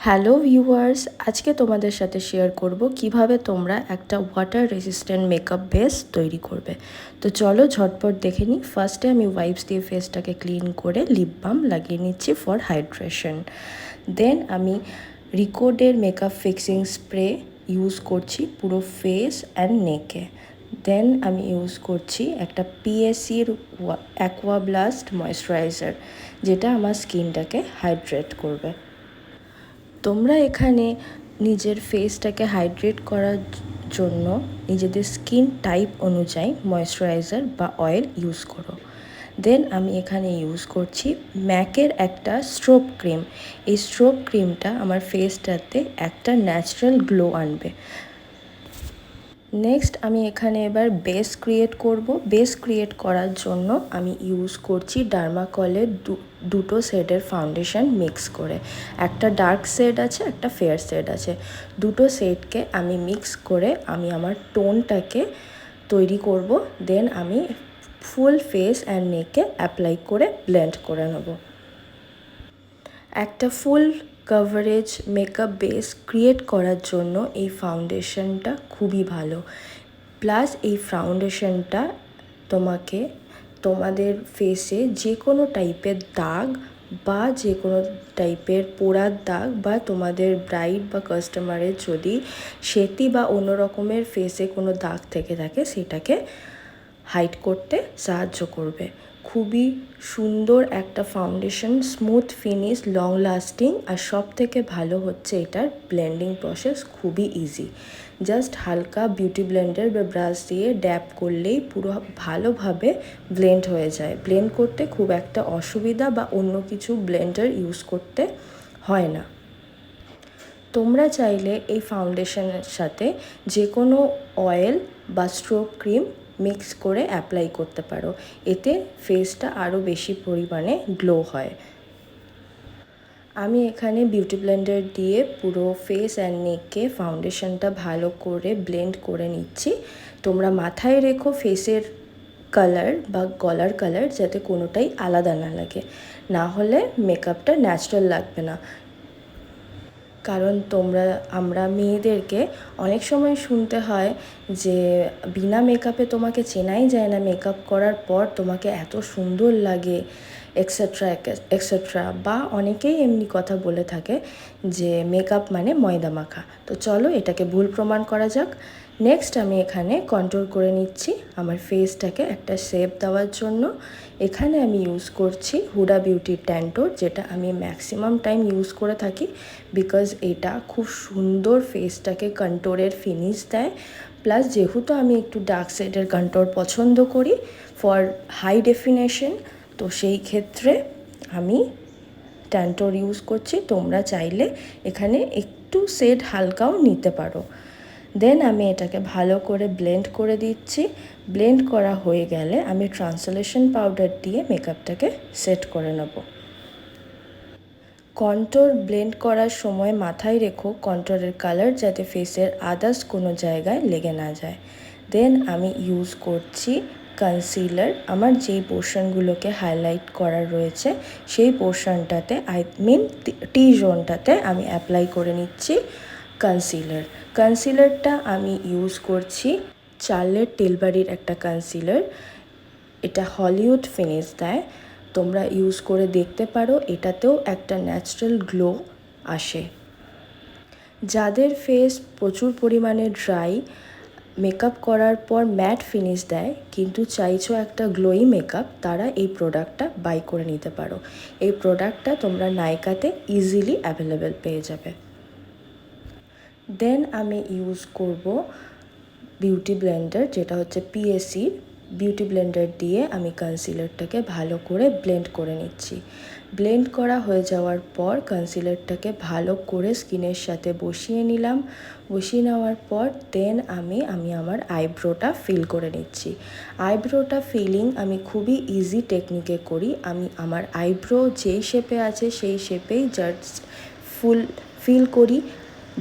Hello viewers, আজকে তোমাদের সাথে শেয়ার করব কিভাবে তোমরা একটা ওয়াটার রেজিস্ট্যান্ট মেকআপ বেস তৈরি করবে। তো চলো ঝটপট দেখে নিই। ফার্স্টে আমি ওয়াইপস দিয়ে ফেসটাকে ক্লিন করে লিপ বাম লাগিয়ে নিচ্ছি ফর হাইড্রেশন। দেন আমি রিকোডের মেকআপ ফিক্সিং স্প্রে ইউজ করছি পুরো ফেস অ্যান্ড নেকে। দেন আমি ইউজ করছি একটা পিএসির অ্যাকোয়া ব্লাস্ট ময়েশ্চারাইজার, যেটা আমার স্কিনটাকে হাইড্রেট করবে। তোমরা এখানে নিজের ফেসটাকে হাইড্রেট করার জন্য নিজেদের স্কিন টাইপ অনুযায়ী ময়েশ্চারাইজার বা অয়েল ইউজ করো। দেন আমি এখানে ইউজ করছি ম্যাকের একটা স্ট্রোব ক্রিম। এই স্ট্রোব ক্রিমটা আমার ফেসটাতে একটা ন্যাচারাল গ্লো আনবে। নেক্সট আমি এখানে এবার বেস ক্রিয়েট করব। বেস ক্রিয়েট করার জন্য আমি ইউজ করছি ডার্মাকলের দুটো শেডের ফাউন্ডেশন মিক্স করে। একটা ডার্ক শেড আছে, একটা ফেয়ার শেড আছে। দুটো শেডকে আমি মিক্স করে আমি আমার টোনটাকে তৈরি করব। দেন আমি ফুল ফেস অ্যান্ড নেকে অ্যাপ্লাই করে ব্লেন্ড করে নেব। একটা ফুল কভারেজ মেকআপ বেস ক্রিয়েট করার জন্য এই ফাউন্ডেশনটা খুবই ভালো। প্লাস এই ফাউন্ডেশনটা তোমাদের ফেসে যে কোনো টাইপের দাগ বা যে কোনো টাইপের পোড়ার দাগ বা তোমাদের ব্রাইড বা কাস্টমারের যদি সেতি বা অন্য রকমের ফেসে কোনো দাগ থেকে থাকে সেটাকে হাইড করতে সাহায্য করবে। খুবই সুন্দর একটা foundation, smooth finish, long lasting, আর সব থেকে ভালো হচ্ছে এটার ব্লেন্ডিং প্রসেস খুবই ইজি। জাস্ট হালকা বিউটি ব্লেন্ডার বা ব্রাশ দিয়ে ড্যাব করলেই পুরো ভালোভাবে ব্লেন্ড হয়ে যায়। ব্লেন্ড করতে খুব একটা অসুবিধা বা অন্য কিছু ব্লেন্ডার ইউজ করতে হয় না। তোমরা চাইলে এই ফাউন্ডেশনের সাথে যে কোনো অয়েল বা স্ট্রোব ক্রিম মিক্স করে অ্যাপ্লাই করতে পারো। এতে ফেসটা আরও বেশি পরিমাণে গ্লো হয়। আমি এখানে বিউটি ব্লেন্ডার দিয়ে পুরো ফেস অ্যান্ড নেকে ফাউন্ডেশনটা ভালো করে ব্লেন্ড করে নিচ্ছি। তোমরা মাথায় রেখো ফেসের কালার বা গলার কালার যাতে কোনোটাই আলাদা না লাগে, না হলে মেকআপটা ন্যাচারাল লাগবে না। কারণ আমরা মেয়েদেরকে অনেক সময় শুনতে হয় যে বিনা মেকআপে তোমাকে চেনাই যায় না, মেকআপ করার পর তোমাকে এত সুন্দর লাগে এক্সেট্রা এক্সেট্রা, বা অনেকেই এমনি কথা বলে থাকে যে মেকআপ মানে ময়দা মাখা। তো চলো এটাকে ভুল প্রমাণ করা যাক। নেক্সট আমি এখানে কন্ট্রোল করে নিচ্ছি আমার ফেসটাকে একটা শেপ দেওয়ার জন্য। এখানে আমি ইউজ করছি হুডা বিউটির ট্যান্টোর, যেটা আমি ম্যাক্সিমাম টাইম ইউজ করে থাকি বিকজ এটা খুব সুন্দর ফেসটাকে কন্ট্রোরের ফিনিশ দেয়। প্লাস যেহেতু আমি একটু ডার্ক শেডের কন্ট্রোর পছন্দ করি ফর হাই ডেফিনেশন, তো সেই ক্ষেত্রে আমি ট্যান্টোর ইউজ করছি। তোমরা চাইলে এখানে একটু শেড হালকাও নিতে পারো। দেন আমি এটাকে ভালো করে ব্লেন্ড করে দিচ্ছি। ব্লেন্ড করা হয়ে গেলে আমি ট্রান্সলেশন পাউডার দিয়ে মেকআপটাকে সেট করে নেব। কন্ট্রোর ব্লেন্ড করার সময় মাথায় রেখো কন্ট্রোরের কালার যাতে ফেসের আদার্স কোনো জায়গায় লেগে না যায়। দেন আমি ইউজ করছি কনসিলার। আমার যেই পোর্শনগুলোকে হাইলাইট করার রয়েছে সেই পোর্শনটাতে, টি জোনটাতে আমি অ্যাপ্লাই করে নিচ্ছি কনসিলার। কনসিলারটা আমি ইউজ করছি চার্লেট টিলবারির একটা কনসিলার। এটা হলিউড ফিনিশ দেয়, তোমরা ইউজ করে দেখতে পারো, এটাতেও একটা ন্যাচারাল গ্লো আসে। যাদের ফেস প্রচুর পরিমাণে ড্রাই, মেকআপ করার পর ম্যাট ফিনিশ দেয় কিন্তু চাইছো একটা গ্লোয়ি মেকআপ, তারা এই প্রোডাক্টটা বাই করে নিতে পারো। এই প্রোডাক্টটা তোমরা নাইকাতে ইজিলি অ্যাভেলেবেল পেয়ে যাবে। দেন আমি ইউজ করব বিউটি ব্লেন্ডার, যেটা হচ্ছে পিএসি বিউটি ব্লেন্ডার দিয়ে আমি কনসিলারটাকে ভালো করে ব্লেন্ড করে নিচ্ছি। ব্লেন্ড করা হয়ে যাওয়ার পর কনসিলারটাকে ভালো করে স্কিনের সাথে বসিয়ে নিলাম। বসিয়ে নেওয়ার পর দেন আমি আমার আইব্রোটা ফিল করে নিচ্ছি। আইব্রোটা ফিলিং আমি খুবই ইজি টেকনিকে করি। আমি আমার আইব্রো যেই শেপে আছে সেই শেপেই জাস্ট ফিল করি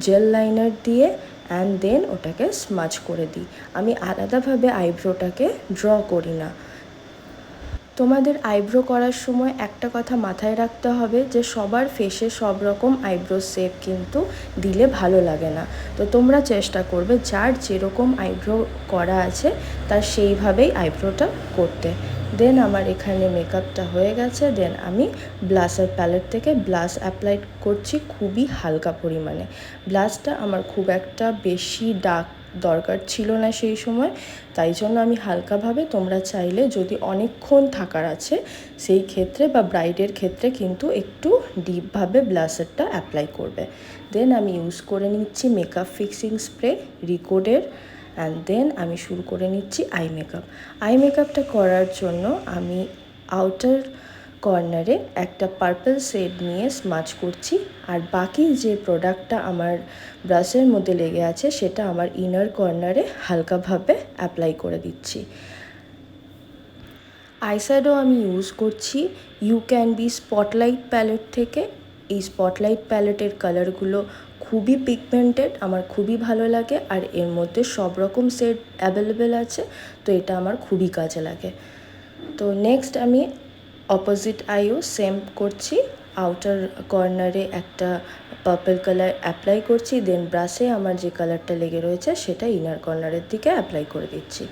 জেল লাইনার দিয়ে, অ্যান্ড দেন ওটাকে স্মাচ করে দিই। আমি আলাদাভাবে আইব্রোটাকে ড্র করি না। তোমাদের আইব্রো করার সময় একটা কথা মাথায় রাখতে হবে যে সবার ফেসে সব রকম আইব্রো শেপ কিন্তু দিলে ভালো লাগে না। তো তোমরা চেষ্টা করবে যার যেরকম আইব্রো করা আছে তার সেইভাবেই আইব্রোটা করতে। দেন আমার এখানে মেকআপটা হয়ে গেছে। দেন আমি ব্লাশের প্যালেট থেকে ব্লাশ অ্যাপ্লাই করছি খুবই হালকা পরিমাণে। ব্লাশটা আমার খুব একটা বেশি ডার্ক দরকার ছিল না সেই সময়, তাই জন্য আমি হালকাভাবে, তোমরা চাইলে যদি অনেকক্ষণ থাকার আছে সেই ক্ষেত্রে বা ব্রাইডের ক্ষেত্রে কিন্তু একটু ডিপভাবে ব্লাশারটা অ্যাপ্লাই করবে। দেন আমি ইউজ করে নিচ্ছি মেকআপ ফিক্সিং স্প্রে রিকোডের। অ্যান্ড দেন আমি শুরু করে নিচ্ছি আই মেকআপ। আই মেকআপটা করার জন্য আমি আউটার কর্নারে একটা পার্পল শেড নিয়ে স্মাচ করছি, আর বাকি যে প্রোডাক্টটা আমার ব্রাশের মধ্যে লেগে আছে সেটা আমার ইনার কর্নারে হালকাভাবে অ্যাপ্লাই করে দিচ্ছি। আইশ্যাডো আমি ইউজ করছি you can be spotlight palette থেকে। এই স্পটলাইট প্যালেটের কালারগুলো খুবই পিগমেন্টেড, আমার খুবই ভালো লাগে, আর এর মধ্যে সব রকম শেড অ্যাভেলেবেল আছে, তো এটা আমার খুবই কাজে লাগে। তো নেক্সট আমি অপোজিট আইও সেম করছি, আউটার কর্নারে একটা পার্পল কালার অ্যাপ্লাই করছি। দেন ব্রাশে আমার যে কালারটা লেগে রয়েছে সেটা ইনার কর্নারের দিকে অ্যাপ্লাই করে দিচ্ছি।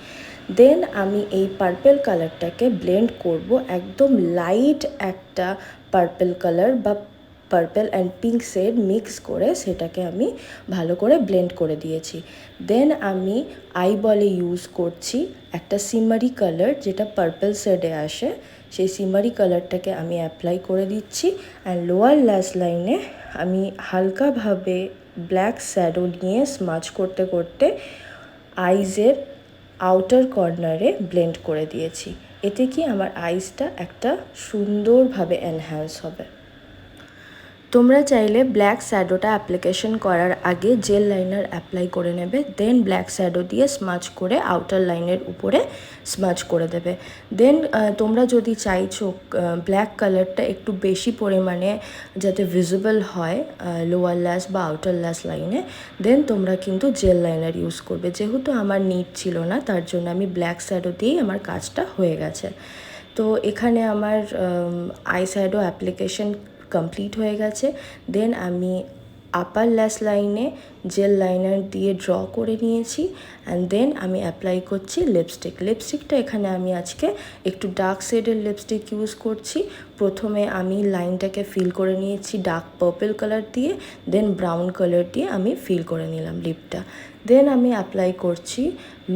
দেন আমি এই পার্পল কালারটাকে ব্লেন্ড করব, একদম লাইট একটা পার্পল কালার বা purple and pink shade mix করে সেটাকে আমি ভালো করে ব্লেন্ড করে দিয়েছি। দেন আমি আইবলে ইউজ করছি একটা সিমারি কালার, যেটা পার্পল শেডে আসে, সেই সিমারি কালারটাকে আমি অ্যাপ্লাই করে দিচ্ছি। অ্যান্ড লোয়ার ল্যাশ লাইনে আমি হালকাভাবে ব্ল্যাক শ্যাডো নিয়ে স্মাচ করতে করতে আইজের আউটার কর্নারে ব্লেন্ড করে দিয়েছি। এতে কি আমার আইসটা একটা সুন্দরভাবে এনহ্যান্স হবে। তোমরা চাইলে ব্ল্যাক শ্যাডোটা অ্যাপ্লিকেশন করার আগে জেল লাইনার অ্যাপ্লাই করে নেবে, দেন ব্ল্যাক শ্যাডো দিয়ে স্মাচ করে আউটার লাইনের উপরে স্মাচ করে দেবে। দেন তোমরা যদি চাইছো ব্ল্যাক কালারটা একটু বেশি পরিমাণে যাতে ভিজিবল হয় লোয়ার ল্যাশ বা আউটার ল্যাশ লাইনে, দেন তোমরা কিন্তু জেল লাইনার ইউজ করবে। যেহেতু আমার নিড ছিল না, তার জন্য আমি ব্ল্যাক শ্যাডো দিয়েই আমার কাজটা হয়ে গেছে। তো এখানে আমার আই শ্যাডো অ্যাপ্লিকেশন কমপ্লিট হয়ে গেছে। দেন আমি আপার ল্যাশ লাইনে জেল লাইনার দিয়ে ড্র করে নিয়েছি। অ্যান্ড দেন আমি অ্যাপ্লাই করছি লিপস্টিকটা এখানে আমি আজকে একটু ডার্ক শেডের লিপস্টিক ইউজ করছি। প্রথমে আমি লাইনটাকে ফিল করে নিয়েছি ডার্ক পার্পল কালার দিয়ে, দেন ব্রাউন কালার দিয়ে আমি ফিল করে নিলাম লিপটা। দেন আমি অ্যাপ্লাই করছি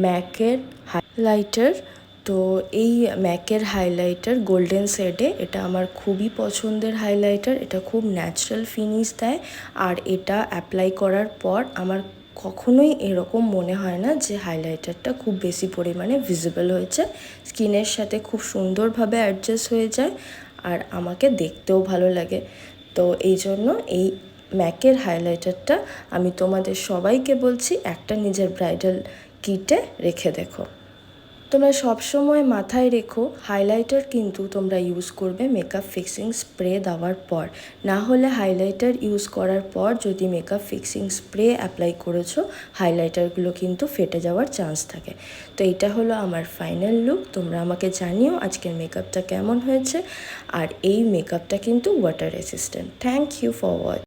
ম্যাকের হাইলাইটার। তো এই ম্যাকের হাইলাইটার গোল্ডেন শেডে, এটা আমার খুবই পছন্দের হাইলাইটার। এটা খুব ন্যাচারাল ফিনিশ দেয়, আর এটা অ্যাপ্লাই করার পর আমার কখনোই এরকম মনে হয় না যে হাইলাইটারটা খুব বেশি পরিমাণে ভিজিবল হয়েছে। স্কিনের সাথে খুব সুন্দরভাবে অ্যাডজাস্ট হয়ে যায়, আর আমাকে দেখতেও ভালো লাগে। তো এই জন্য এই ম্যাকের হাইলাইটারটা আমি তোমাদের সবাইকে বলছি একটা নিজের ব্রাইডাল কিটে রেখে দেখো। তোমরা সবসময় মাথায় রেখো হাইলাইটার কিন্তু তোমরা ইউজ করবে মেকআপ ফিক্সিং স্প্রে দেওয়ার পর, না হলে হাইলাইটার ইউজ করার পর যদি মেকআপ ফিক্সিং স্প্রে অ্যাপ্লাই করেছো হাইলাইটারগুলো কিন্তু ফেটে যাওয়ার চান্স থাকে। তো এইটা হলো আমার ফাইনাল লুক। তোমরা আমাকে জানিও আজকের মেকআপটা কেমন হয়েছে, আর এই মেকআপটা কিন্তু water resistant. Thank you for watching.